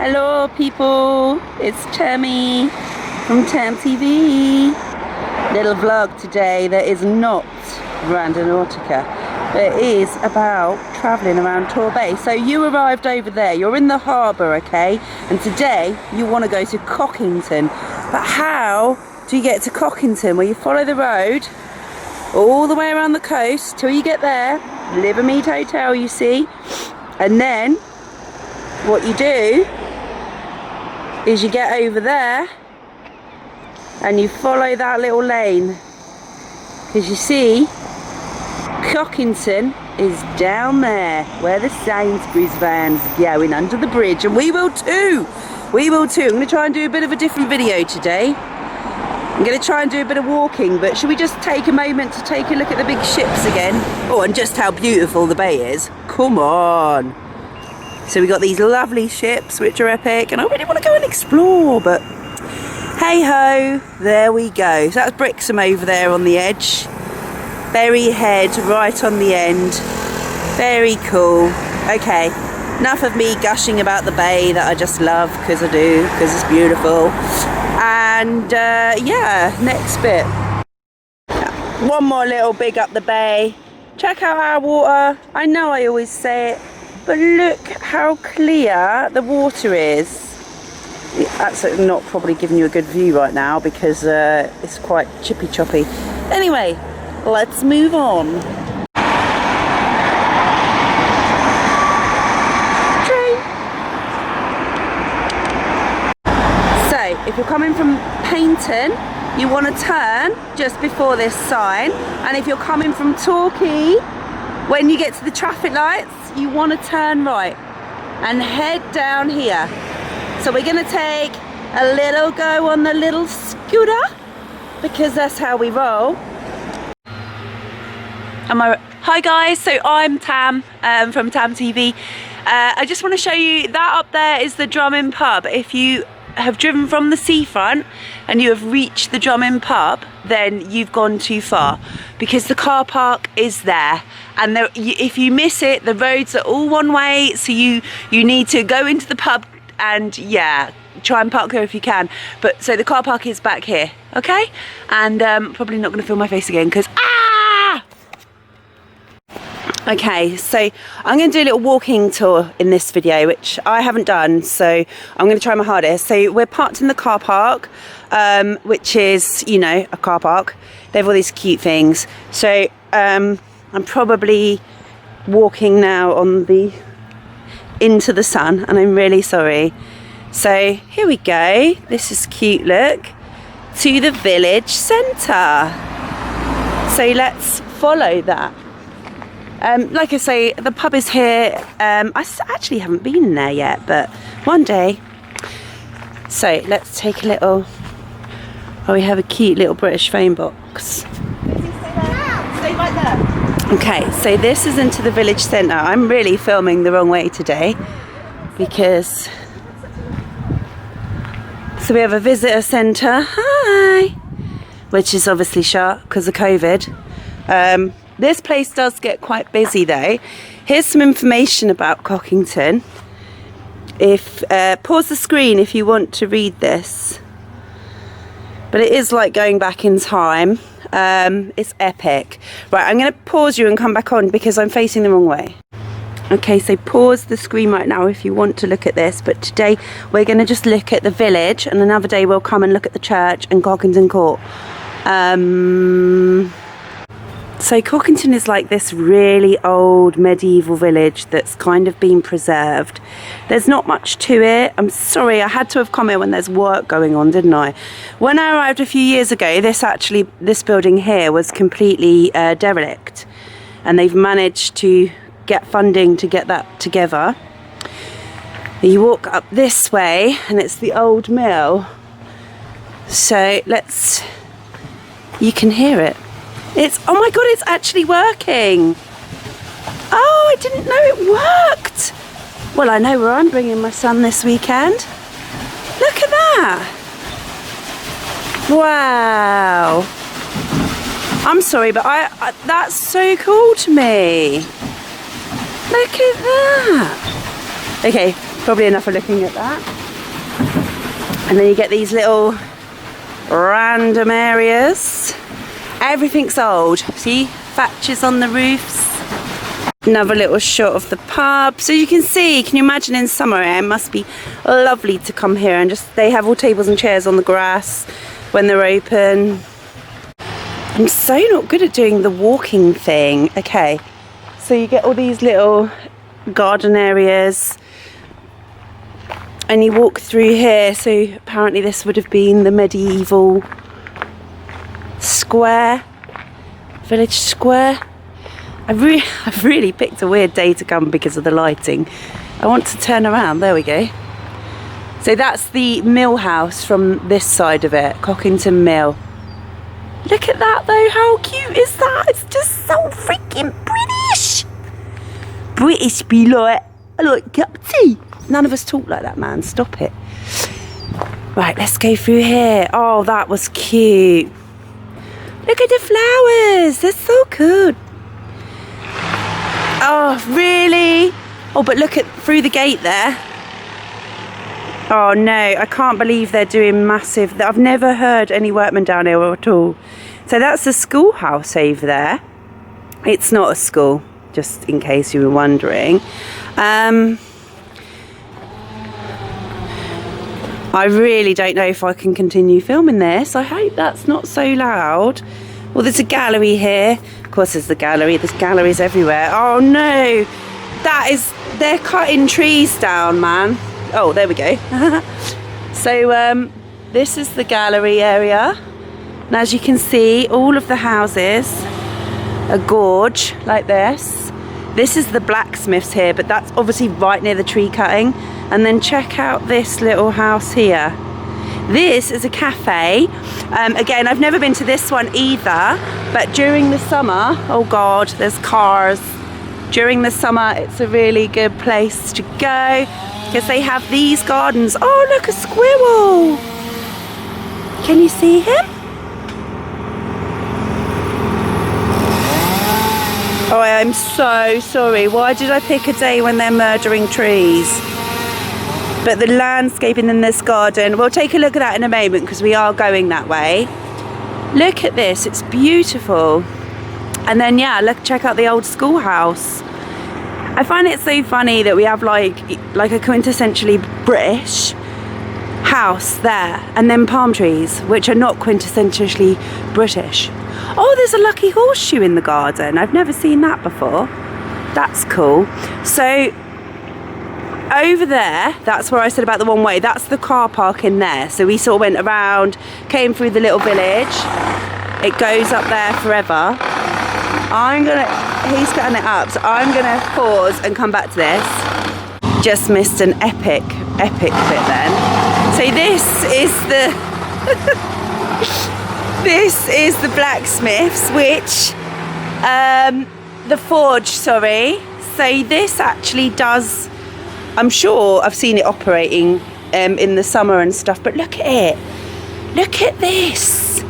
Hello people, it's Tammy from Tam TV. Little vlog today that is not Randonautica, but it is about travelling around Torbay. So you arrived over there, you're in the harbour, okay? And today you want to go to Cockington. But how do you get to Cockington? Well, you follow the road all the way around the coast till you get there, Livermead Hotel, you see, and then what you do is you get over there and you follow that little lane, because you see Cockington is down there where the Sainsbury's van's going under the bridge, and we will too. I'm going to try and do a bit of a different video today. I'm going to try and do a bit of walking, but should we just take a moment to take a look at the big ships again? Oh, and just how beautiful the bay is. Come on. So we got these lovely ships which are epic, and I really want to go and explore, but hey ho, there we go. So that's Brixham over there on the edge. Berry Head right on the end. Very cool. Okay, enough of me gushing about the bay that I just love, because I do, because it's beautiful. And yeah, next bit. One more little big up the bay. Check out our water. I know I always say it, but look how clear the water is. That's not probably giving you a good view right now because it's quite chippy choppy. Anyway, let's move on. So, if you're coming from Paynton, you want to turn just before this sign, and if you're coming from Torquay, when you get to the traffic lights, you want to turn right and head down here. So we're going to take a little go on the little scooter, because that's how we roll. Hi guys, so I'm Tam from Tam TV. I just want to show you that up there is the Drum Inn pub. If you have driven from the seafront and you have reached the Drum Inn pub, then you've gone too far, because the car park is there, and if you miss it, the roads are all one way, so you need to go into the pub and yeah, try and park there if you can. But so the car park is back here, okay? And probably not going to film my face again because okay, so I'm going to do a little walking tour in this video, which I haven't done, so I'm going to try my hardest. So we're parked in the car park, which is, you know, a car park. They have all these cute things. So I'm probably walking now on into the sun, and I'm really sorry. So here we go. This is cute, look, to the village centre. So let's follow that. Like I say, the pub is here. I actually haven't been in there yet, but one day. So let's take a little. Oh, we have a cute little British phone box. Stay right there. Okay, so this is into the village centre. I'm really filming the wrong way today because. So we have a visitor centre. Hi, which is obviously shut because of COVID. This place does get quite busy though. Here's some information about Cockington. Pause the screen if you want to read this. But it is like going back in time. It's epic. Right, I'm going to pause you and come back on because I'm facing the wrong way. Okay, so pause the screen right now if you want to look at this. But today we're going to just look at the village, and another day we'll come and look at the church and Cockington Court. So Cockington is like this really old medieval village that's kind of been preserved. There's not much to it. I'm sorry, I had to have come here when there's work going on, didn't I? When I arrived a few years ago, this building here was completely derelict, and they've managed to get funding to get that together. You walk up this way and it's the old mill. So you can hear it. Oh my god, it's actually working. Oh, I didn't know it worked. Well, I know where I'm bringing my son this weekend. Look at that. Wow. I'm sorry, but that's so cool to me. Look at that. Okay, Probably enough of looking at that. And then you get these little random areas. Everything's old. See, thatches on the roofs. Another little shot of the pub. So you can see, can you imagine in summer it must be lovely to come here and just, they have all tables and chairs on the grass when they're open. I'm so not good at doing the walking thing. Okay, so you get all these little garden areas and you walk through here. So apparently this would have been the medieval square, village square. I've really picked a weird day to come because of the lighting. I want to turn around, there we go. So that's the mill house from this side of it, Cockington Mill. Look at that though, how cute is that? It's just so freaking British. British be like, I like a cup of tea. None of us talk like that, man, stop it. Right, let's go through here. Oh, that was cute. Look at the flowers, they're so good. Oh, really? Oh, but look at through the gate there. Oh no, I can't believe they're doing massive. I've never heard any workmen down here at all. So that's the schoolhouse over there. It's not a school, just in case you were wondering. I really don't know if I can continue filming this. I hope that's not so loud. Well, there's a gallery here. Of course there's the gallery. There's galleries everywhere. Oh no, that is, they're cutting trees down, man. Oh, there we go. So this is the gallery area. And as you can see, all of the houses are gorge like this. This is the blacksmiths here, but that's obviously right near the tree cutting. And then check out this little house here. This is a cafe. Again, I've never been to this one either, but during the summer, oh God, there's cars. During the summer, it's a really good place to go because they have these gardens. Oh, look, a squirrel. Can you see him? Oh, I'm so sorry. Why did I pick a day when they're murdering trees? But the landscaping in this garden, we'll take a look at that in a moment because we are going that way. Look at this, it's beautiful. And then yeah, look, check out the old schoolhouse. I find it so funny that we have like a quintessentially British house there and then palm trees, which are not quintessentially British. Oh, there's a lucky horseshoe in the garden. I've never seen that before. That's cool. So over there, that's where I said about the one way, that's the car park in there. So we sort of went around, came through the little village. It goes up there forever. He's cutting it up, so I'm gonna pause and come back to this. Just missed an epic bit then. So this is the this is the blacksmiths, which the forge, sorry. So this actually does, I'm sure I've seen it operating in the summer and stuff, but look at it. Look at this.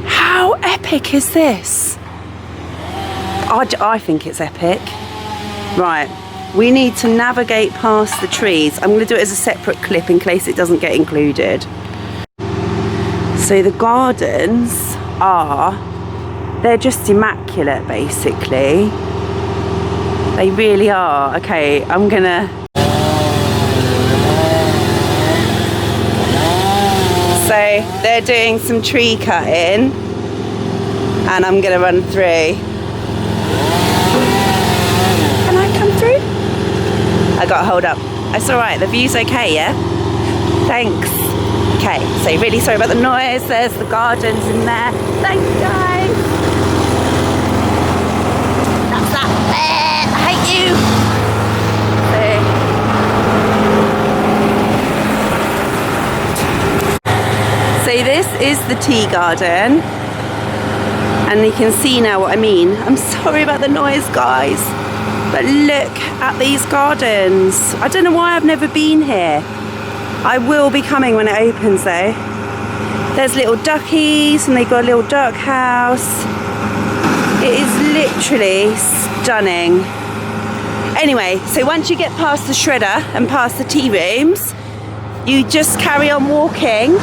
How epic is this? I think it's epic. Right, we need to navigate past the trees. I'm going to do it as a separate clip in case it doesn't get included. So the gardens they're just immaculate basically. They really are. Okay, I'm gonna... So they're doing some tree cutting and I'm gonna run through. Can I come through? I got to hold up. It's alright, the view's okay, yeah? Thanks. Okay, so really sorry about the noise. There's the gardens in there. Thanks guys. That's that. I hate you. So this is the tea garden. And you can see now what I mean. I'm sorry about the noise, guys. But look at these gardens. I don't know why I've never been here. I will be coming when it opens though. There's little duckies and they've got a little duck house. It is literally stunning. Anyway, so once you get past the shredder and past the tea rooms, you just carry on walking.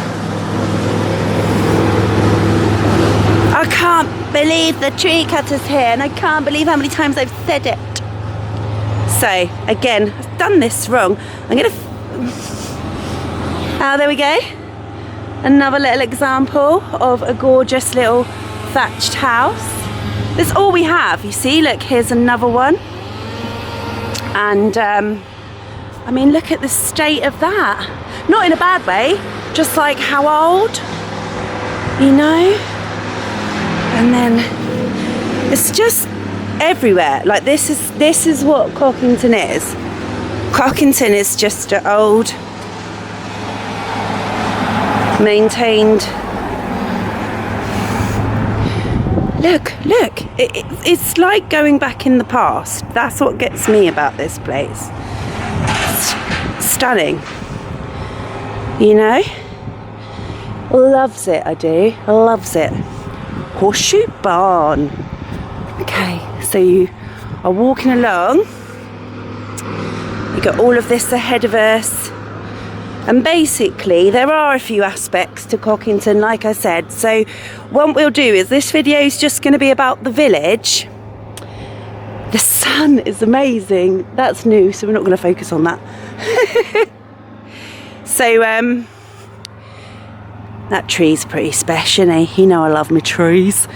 I can't believe the tree cutter's here, and I can't believe how many times I've said it. So, again, I've done this wrong. I'm gonna... Oh, there we go. Another little example of a gorgeous little thatched house. That's all we have, you see. Look, here's another one. And, I mean, look at the state of that. Not in a bad way, just like how old, you know? And then it's just everywhere. Like this is what Cockington is. Cockington is just an old, maintained. Look, it's like going back in the past. That's what gets me about this place. It's stunning, you know. Loves it, I do. Loves it. Horseshoe barn. Okay, so you are walking along. You got all of this ahead of us. And basically, there are a few aspects to Cockington, like I said. So what we'll do is, this video is just going to be about the village. The sun is amazing. That's new, so we're not going to focus on that. So, that tree's pretty special, isn't he? You know I love my trees.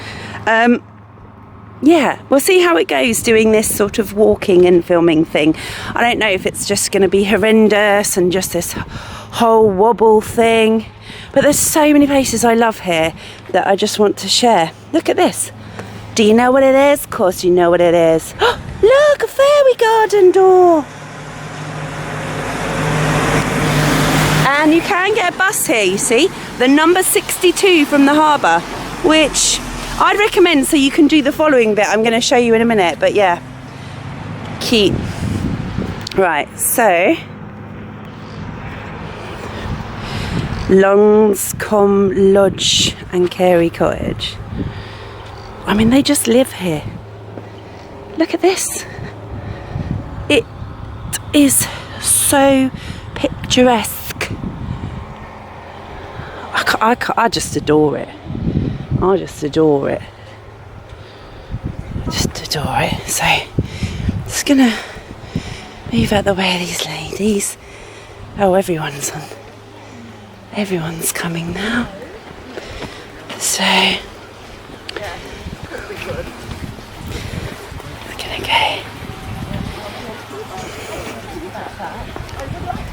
Yeah, we'll see how it goes doing this sort of walking and filming thing. I don't know if it's just going to be horrendous and just this whole wobble thing, but there's so many places I love here that I just want to share. Look at this. Do you know what it is? Of course you know what it is. Look, a fairy garden door. And you can get a bus here, you see. The number 62 from the harbour, which I'd recommend, so you can do the following bit I'm going to show you in a minute. But yeah, cute. Right, so Longscombe Lodge and Carey Cottage. I mean, they just live here. Look at this. It is so picturesque. I just adore it. I just adore it. Just adore it. So, just gonna move out the way of these ladies. Oh, everyone's coming now. So, we're gonna go.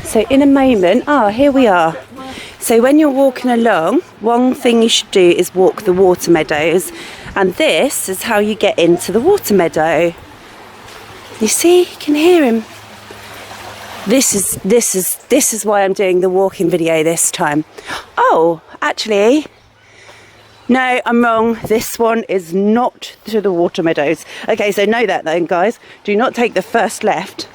So in a moment, here we are. So when you're walking along, one thing you should do is walk the water meadows, and this is how you get into the water meadow. You see, you can hear him. This is why I'm doing the walking video this time. Oh, actually, no, I'm wrong. This one is not to the water meadows. Okay, so know that then, guys. Do not take the first left.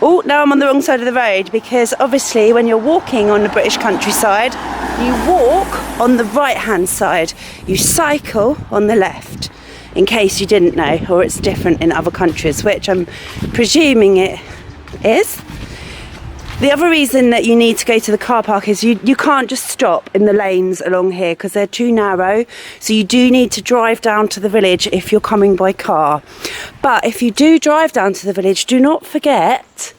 Oh, now I'm on the wrong side of the road, because obviously when you're walking on the British countryside, you walk on the right-hand side. You cycle on the left, in case you didn't know, or it's different in other countries, which I'm presuming it is. The other reason that you need to go to the car park is you can't just stop in the lanes along here because they're too narrow. So you do need to drive down to the village if you're coming by car. But if you do drive down to the village, do not forget,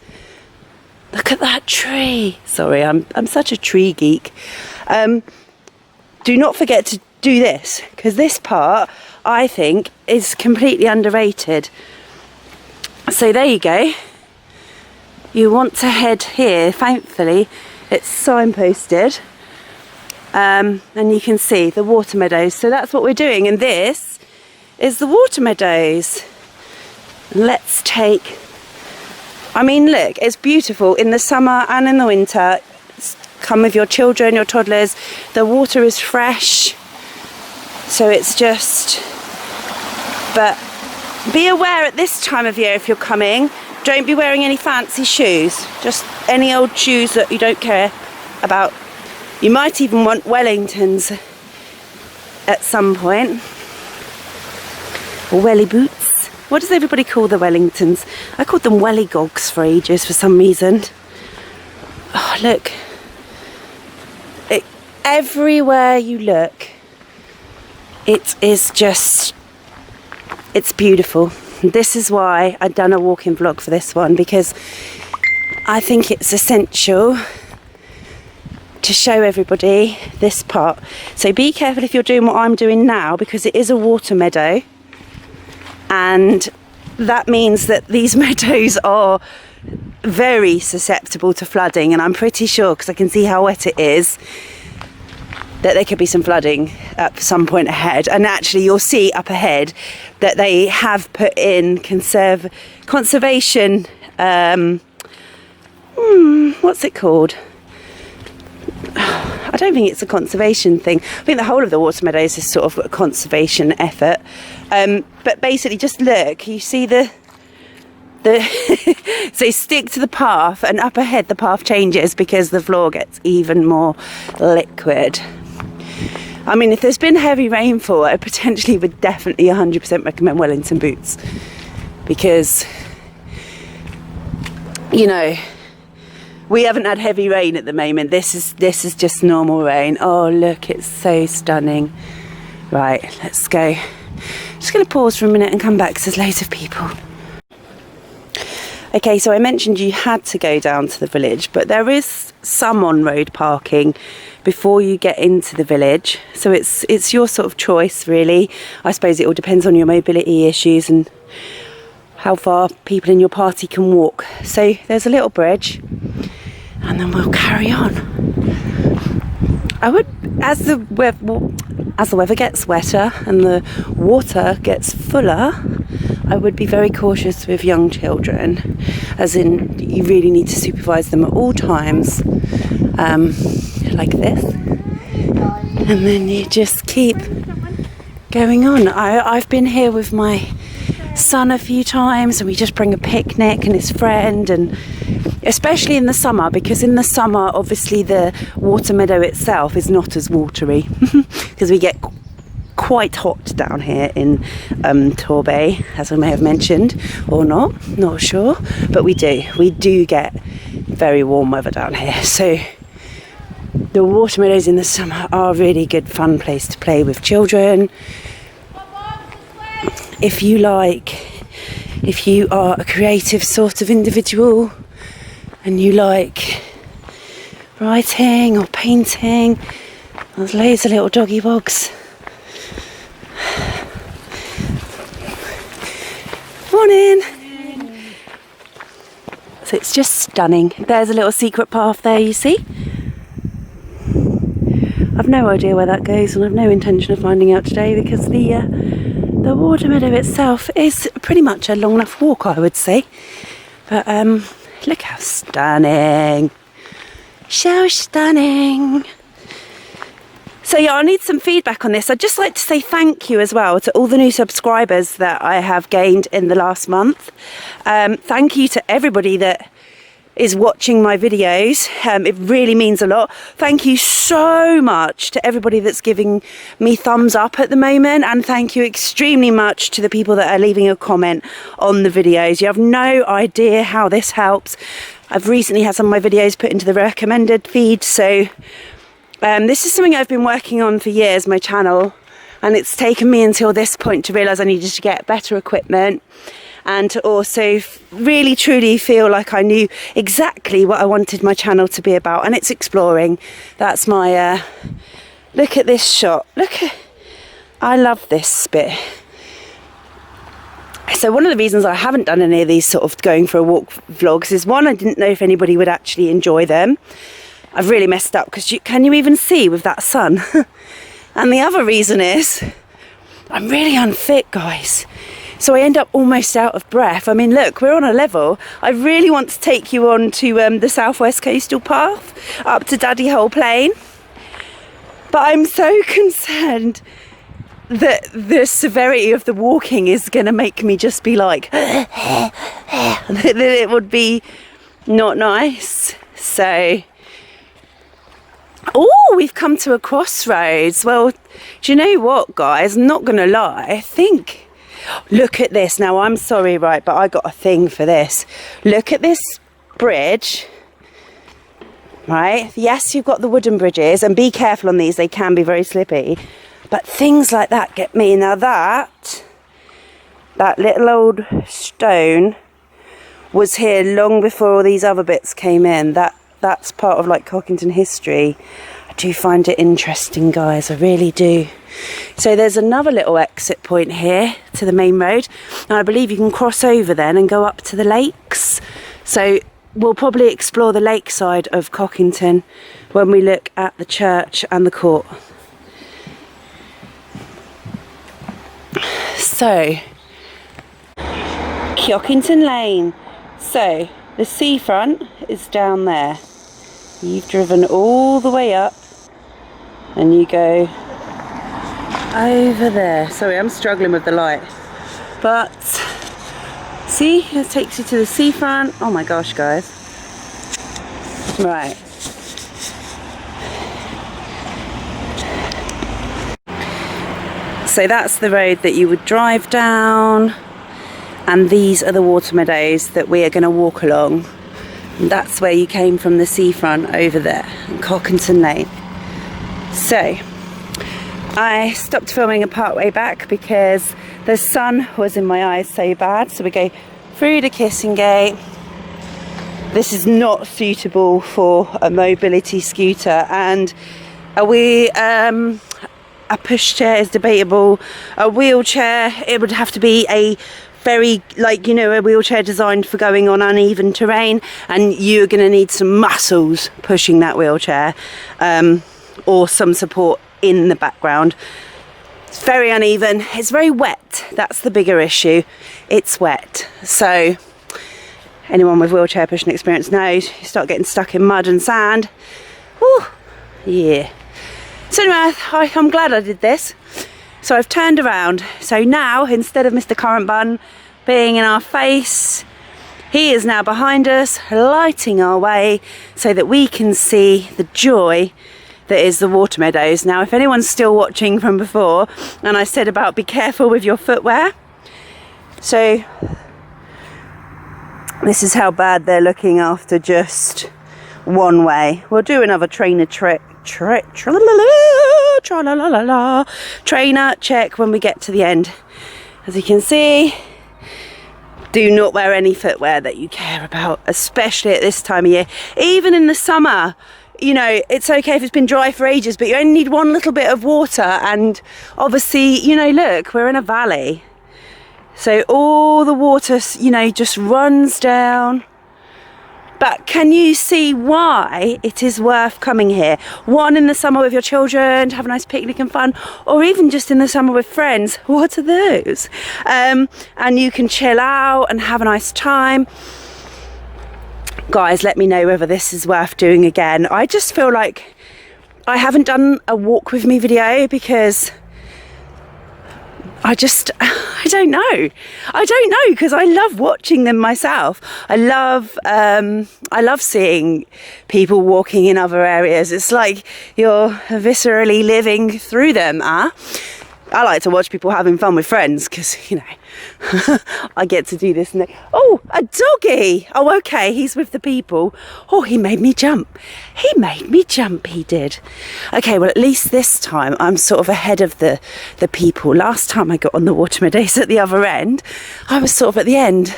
look at that tree. Sorry, I'm such a tree geek. Do not forget to do this, because this part, I think, is completely underrated. So there you go. You want to head here. Thankfully it's signposted, and you can see the water meadows. So that's what we're doing, and this is the water meadows. Let's take, I mean, look, it's beautiful in the summer and in the winter. Come with your children, your toddlers. The water is fresh, so it's just, but be aware at this time of year if you're coming, don't be wearing any fancy shoes, just any old shoes that you don't care about. You might even want Wellingtons at some point, or welly boots. What does everybody call the Wellingtons? I called them Wellygogs for ages for some reason. Oh, look. Everywhere you look, it is just, it's beautiful. This is why I've done a walking vlog for this one, because I think it's essential to show everybody this part. So be careful if you're doing what I'm doing now, because it is a water meadow, and that means that these meadows are very susceptible to flooding, and I'm pretty sure, because I can see how wet it is, that there could be some flooding at some point ahead. And actually you'll see up ahead that they have put in conservation, what's it called? I don't think it's a conservation thing. I think the whole of the water meadows is sort of a conservation effort. But basically, just look, you see the so stick to the path, and up ahead the path changes because the floor gets even more liquid. I mean, if there's been heavy rainfall, I potentially would definitely 100% recommend Wellington boots, because, you know, we haven't had heavy rain at the moment. This is just normal rain. Oh, look, it's so stunning. Right, let's go. Just going to pause for a minute and come back because there's loads of people. Okay, so I mentioned you had to go down to the village, but there is some on-road parking before you get into the village. So it's your sort of choice, really. I suppose it all depends on your mobility issues and how far people in your party can walk. So there's a little bridge, and then we'll carry on. I would, as the weather gets wetter and the water gets fuller, I would be very cautious with young children, as in you really need to supervise them at all times, like this, and then you just keep going on. I've been here with my son a few times, and we just bring a picnic and his friend, and especially in the summer, because in the summer obviously the water meadow itself is not as watery because we get quite hot down here in Torbay, as I may have mentioned, or not sure, but we do get very warm weather down here. So the water meadows in the summer are a really good fun place to play with children. If you are a creative sort of individual and you like writing or painting, there's loads of little doggy bogs. Morning. So it's just stunning. There's a little secret path there, you see. I've no idea where that goes, and I've no intention of finding out today, because the water meadow itself is pretty much a long enough walk, I would say. But look how stunning. So stunning. So yeah, I need some feedback on this. I'd just like to say thank you as well to all the new subscribers that I have gained in the last month. Thank you to everybody that is watching my videos. It really means a lot. Thank you so much to everybody that's giving me thumbs up at the moment, and thank you extremely much to the people that are leaving a comment on the videos. You have no idea how this helps. I've recently had some of my videos put into the recommended feed, so this is something I've been working on for years, my channel, and it's taken me until this point to realise I needed to get better equipment, and to also really truly feel like I knew exactly what I wanted my channel to be about, and it's exploring. That's my look at this shot. I love this bit. So one of the reasons I haven't done any of these sort of going for a walk vlogs is, one, I didn't know if anybody would actually enjoy them. I've really messed up, because can you even see with that sun? And the other reason is I'm really unfit, guys. So I end up almost out of breath. I mean, look, we're on a level. I really want to take you on to the Southwest Coastal Path up to Daddy Hole Plain. But I'm so concerned that the severity of the walking is going to make me just be like, that it would be not nice. So, oh, we've come to a crossroads. Well, do you know what, guys? I'm not going to lie. I think Look at this. Now, I'm sorry, right, but I got a thing for this. Look at this bridge, right? Yes, you've got the wooden bridges, and be careful on these. They can be very slippy. But things like that get me. Now, that little old stone was here long before all these other bits came in. That's part of, like, Cockington history. I do find it interesting, guys. I really do. So there's another little exit point here to the main road, and I believe you can cross over then and go up to the lakes. So we'll probably explore the lakeside of Cockington when we look at the church and the court. So, Cockington Lane. So the seafront is down there. You've driven all the way up and you go over there. Sorry, I'm struggling with the light, but see, it takes you to the seafront. Oh my gosh, guys. Right. So that's the road that you would drive down, and these are the water meadows that we are going to walk along. And that's where you came from, the seafront over there, Cockington Lane. So I stopped filming a part way back because the sun was in my eyes so bad. So we go through the kissing gate. This is not suitable for a mobility scooter, and a pushchair is debatable. A wheelchair, it would have to be a very, like, you know, a wheelchair designed for going on uneven terrain, and you're going to need some muscles pushing that wheelchair, or some support in the background. It's very uneven, it's very wet. That's the bigger issue. It's wet. So anyone with wheelchair pushing experience knows you start getting stuck in mud and sand. Whew, yeah. So anyway, I'm glad I did this. So I've turned around. So now, instead of Mr. Currant Bun being in our face, he is now behind us, lighting our way so that we can see the joy that is the water meadows. Now, if anyone's still watching from before, and I said about be careful with your footwear. So this is how bad they're looking after just one way. We'll do another trainer trainer check when we get to the end. As you can see, do not wear any footwear that you care about, especially at this time of year. Even in the summer, you know, it's okay if it's been dry for ages, but you only need one little bit of water. And obviously, you know, look, we're in a valley, so all the water, you know, just runs down. But can you see why it is worth coming here? One, in the summer with your children to have a nice picnic and fun, or even just in the summer with friends. What are those? And you can chill out and have a nice time. Guys, let me know whether this is worth doing again. I just feel like I haven't done a walk with me video because I don't know. I don't know, because I love watching them myself. I love seeing people walking in other areas. It's like you're viscerally living through them. I like to watch people having fun with friends because, you know, I get to do this. And oh, a doggy. Oh, okay, he's with the people. Oh, he made me jump. He made me jump, he did. Okay, well, at least this time I'm sort of ahead of the people. Last time I got on the water meadows at the other end, I was sort of at the end.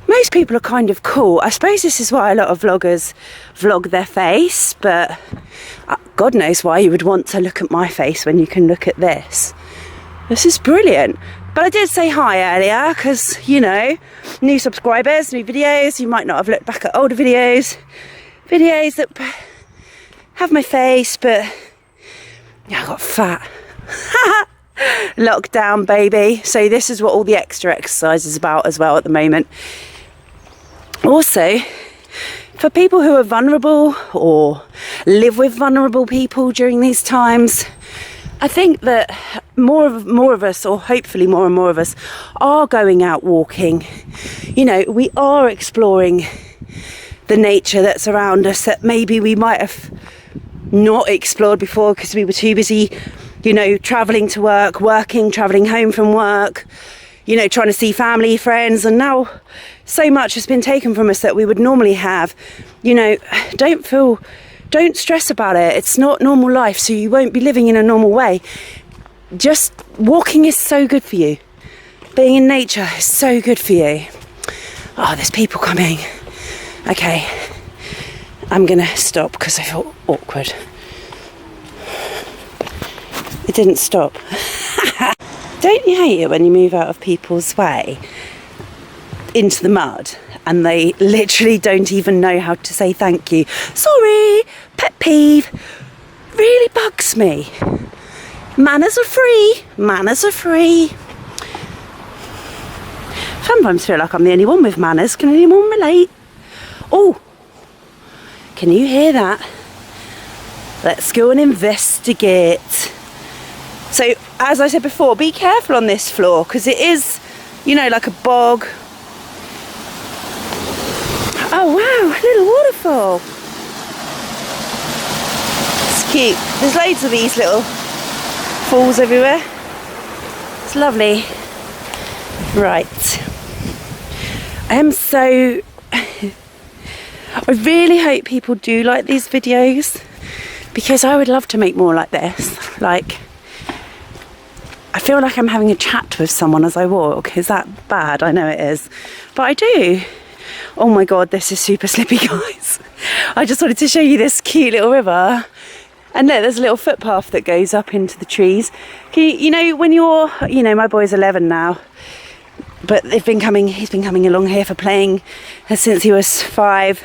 Most people are kind of cool. I suppose this is why a lot of vloggers vlog their face, but God knows why you would want to look at my face when you can look at this. This is brilliant. But I did say hi earlier because, you know, new subscribers, new videos. You might not have looked back at older videos that have my face, but yeah, I got fat. Lockdown, baby. So this is what all the extra exercise is about as well at the moment. Also, for people who are vulnerable or live with vulnerable people during these times, I think that more of us, or hopefully more and more of us, are going out walking. You know, we are exploring the nature that's around us that maybe we might have not explored before because we were too busy you know, travelling to work, working, travelling home from work, you know, trying to see family, friends, and now so much has been taken from us that we would normally have. You know, don't stress about it. It's not normal life, so you won't be living in a normal way. Just walking is so good for you. Being in nature is so good for you. Oh, there's people coming. Okay, I'm gonna stop because I felt awkward. It didn't stop. Don't you hate it when you move out of people's way into the mud and they literally don't even know how to say thank you? Sorry, pet peeve. Really bugs me. Manners are free. Manners are free. Sometimes feel like I'm the only one with manners. Can anyone relate? Oh, can you hear that? Let's go and investigate. So, as I said before, be careful on this floor because it is, you know, like a bog. Oh wow, a little waterfall. It's cute. There's loads of these little falls everywhere. It's lovely. Right. I am so... I really hope people do like these videos because I would love to make more like this. Like, I feel like I'm having a chat with someone as I walk. Is that bad? I know it is. But I do. Oh my god, this is super slippy, guys. I just wanted to show you this cute little river. And look, there's a little footpath that goes up into the trees. You know, when you're... You know, my boy's 11 now. But he's been coming along here for playing since he was 5.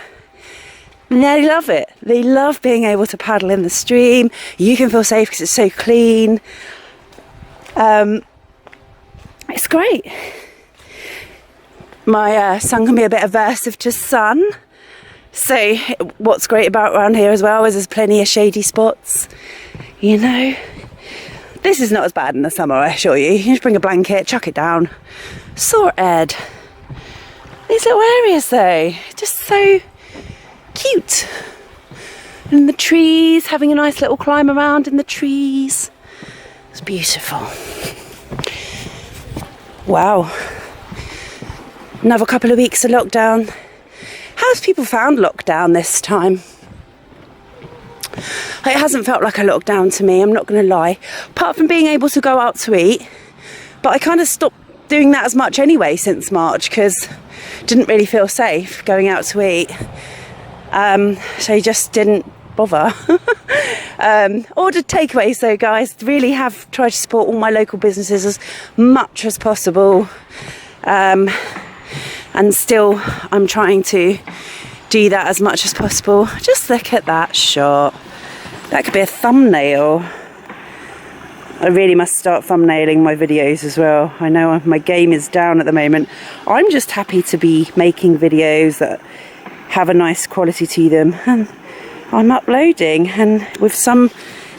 And they love it. They love being able to paddle in the stream. You can feel safe because it's so clean. It's great. My son can be a bit aversive to sun. So what's great about around here as well is there's plenty of shady spots. You know, this is not as bad in the summer, I assure you. You just bring a blanket, chuck it down. Sorted. These little areas though, just so cute. And the trees, having a nice little climb around in the trees. It's beautiful. Wow. Another couple of weeks of lockdown. How's people found lockdown this time? It hasn't felt like a lockdown to me, I'm not going to lie. Apart from being able to go out to eat. But I kind of stopped doing that as much anyway since March because didn't really feel safe going out to eat. So just didn't bother. Ordered takeaway, so guys, really have tried to support all my local businesses as much as possible. And still I'm trying to do that as much as possible. Just look at that shot. That could be a thumbnail. I really must start thumbnailing my videos as well. I know my game is down at the moment. I'm just happy to be making videos that have a nice quality to them. And I'm uploading and with some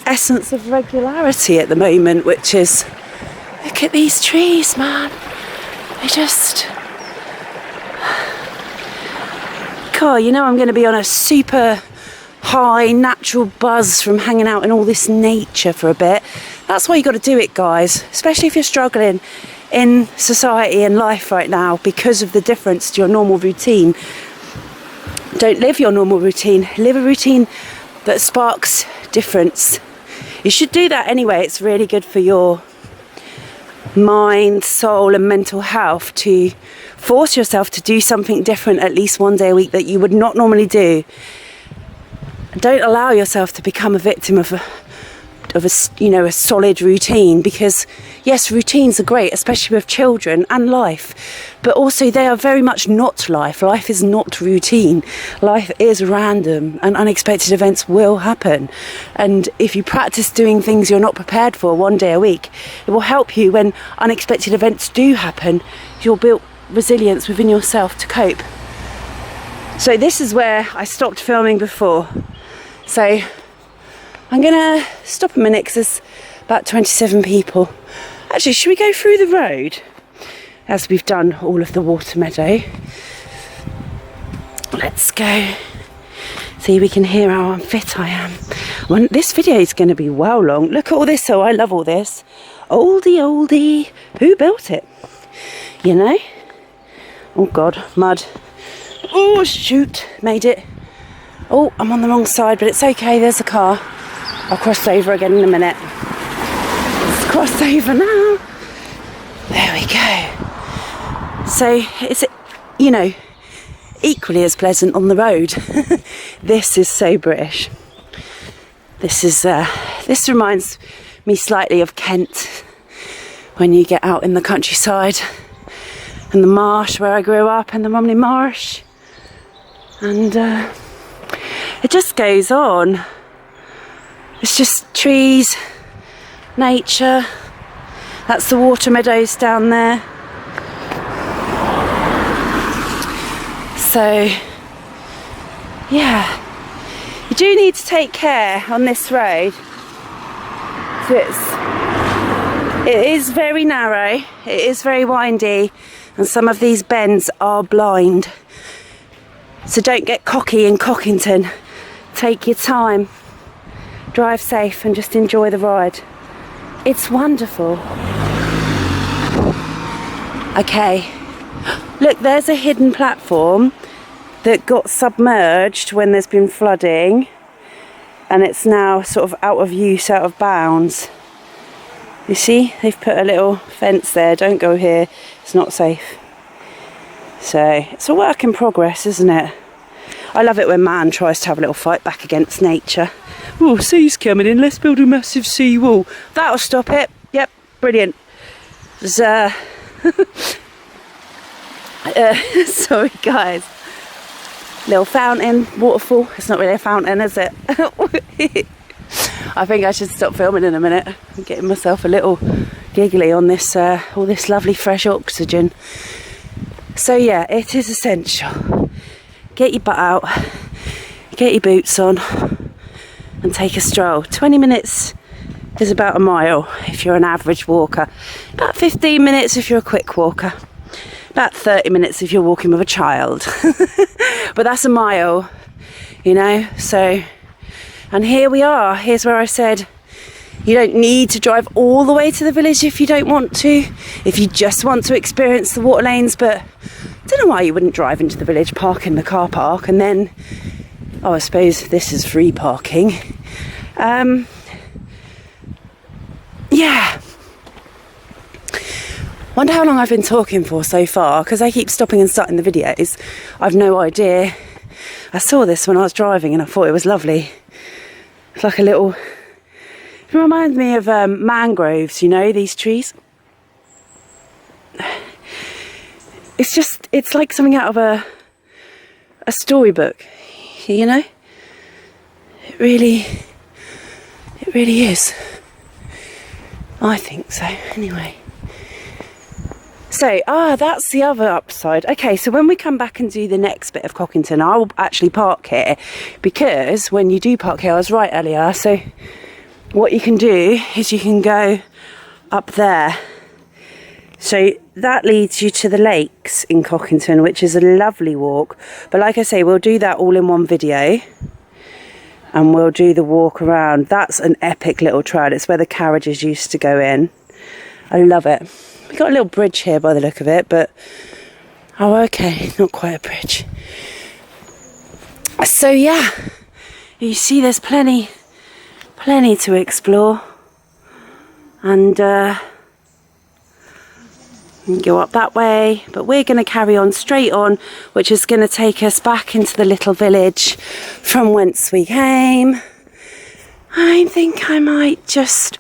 essence of regularity at the moment, which is, look at these trees, man. They just... God, you know I'm going to be on a super high natural buzz from hanging out in all this nature for a bit. That's why you got to do it, guys, especially if you're struggling in society and life right now because of the difference to your normal routine. Don't live your normal routine. Live a routine that sparks difference. You should do that anyway. It's really good for your mind, soul and mental health to force yourself to do something different at least one day a week that you would not normally do. Don't allow yourself to become a victim of a solid routine, because yes, routines are great, especially with children and life, but also they are very much not life. Life is not routine. Life is random and unexpected events will happen. And if you practice doing things you're not prepared for one day a week, it will help you when unexpected events do happen. You'll build resilience within yourself to cope. So this is where I stopped filming before. So I'm gonna stop a minute because there's about 27 people. Actually, should we go through the road as we've done all of the water meadow? Let's go See, we can hear how unfit I am. This video is going to be well long. Look at all this. Oh, I love all this. Oldie, oldie. Who built it? You know? Oh, God. Mud. Oh, shoot. Made it. Oh, I'm on the wrong side, but it's okay. There's a car. I'll cross over again in a minute. Let's cross over now. There we go. So, it's, you know, equally as pleasant on the road. This is so British. This reminds me slightly of Kent when you get out in the countryside and the marsh where I grew up, and the Romney Marsh, and it just goes on. It's just trees, nature. That's the watermeadows down there. So, yeah, you do need to take care on this road. It is very narrow, it is very windy, and some of these bends are blind. So don't get cocky in Cockington. Take your time, drive safe, and just enjoy the ride. It's wonderful. Okay, look, there's a hidden platform that got submerged when there's been flooding, and it's now sort of out of use, out of bounds. You see, they've put a little fence there. Don't go here, it's not safe. So it's a work in progress, isn't it? I love it when man tries to have a little fight back against nature. Oh, sea's coming in, let's build a massive sea wall. That'll stop it. Yep, brilliant. Sorry guys. Little fountain, waterfall. It's not really a fountain, is it? I think I should stop filming in a minute. I'm getting myself a little giggly on this, all this lovely fresh oxygen. So yeah, it is essential. Get your butt out, get your boots on, and take a stroll. 20 minutes is about a mile if you're an average walker. About 15 minutes if you're a quick walker. About 30 minutes if you're walking with a child. But that's a mile, you know, so, and here we are. Here's where I said you don't need to drive all the way to the village if you don't want to, if you just want to experience the water lanes. But I don't know why you wouldn't drive into the village, park in the car park, and then, oh, I suppose this is free parking. Yeah. Wonder how long I've been talking for so far, because I keep stopping and starting the videos. I've no idea. I saw this when I was driving and I thought it was lovely. It's like a little, it reminds me of mangroves, you know, these trees. It's just, it's like something out of a storybook, you know? It really is. I think so, anyway. So, that's the other upside. Okay, so when we come back and do the next bit of Cockington, I will actually park here, because when you do park here, I was right earlier, so what you can do is you can go up there. So that leads you to the lakes in Cockington, which is a lovely walk. But like I say, we'll do that all in one video, and we'll do the walk around. That's an epic little trail. It's where the carriages used to go in. I love it. We've got a little bridge here by the look of it, but oh, okay, not quite a bridge. So yeah, you see there's plenty to explore, and go up that way, but we're going to carry on straight on, which is going to take us back into the little village from whence we came. I think I might just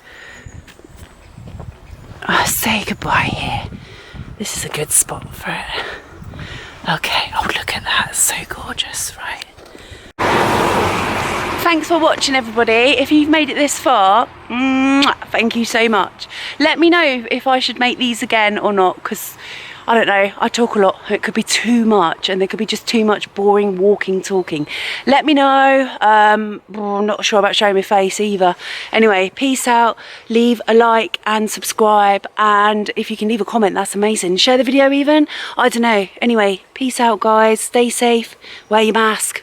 say goodbye here. This is a good spot for it. Okay, oh look at that, it's so gorgeous, right? Thanks for watching, everybody. If you've made it this far, thank you so much. Let me know if I should make these again or not, because I don't know, I talk a lot. It could be too much, and there could be just too much boring walking talking. Let me know. I'm not sure about showing my face either. Anyway, peace out. Leave a like and subscribe, and if you can leave a comment, that's amazing. Share the video even, I don't know. Anyway, peace out guys, stay safe, wear your mask.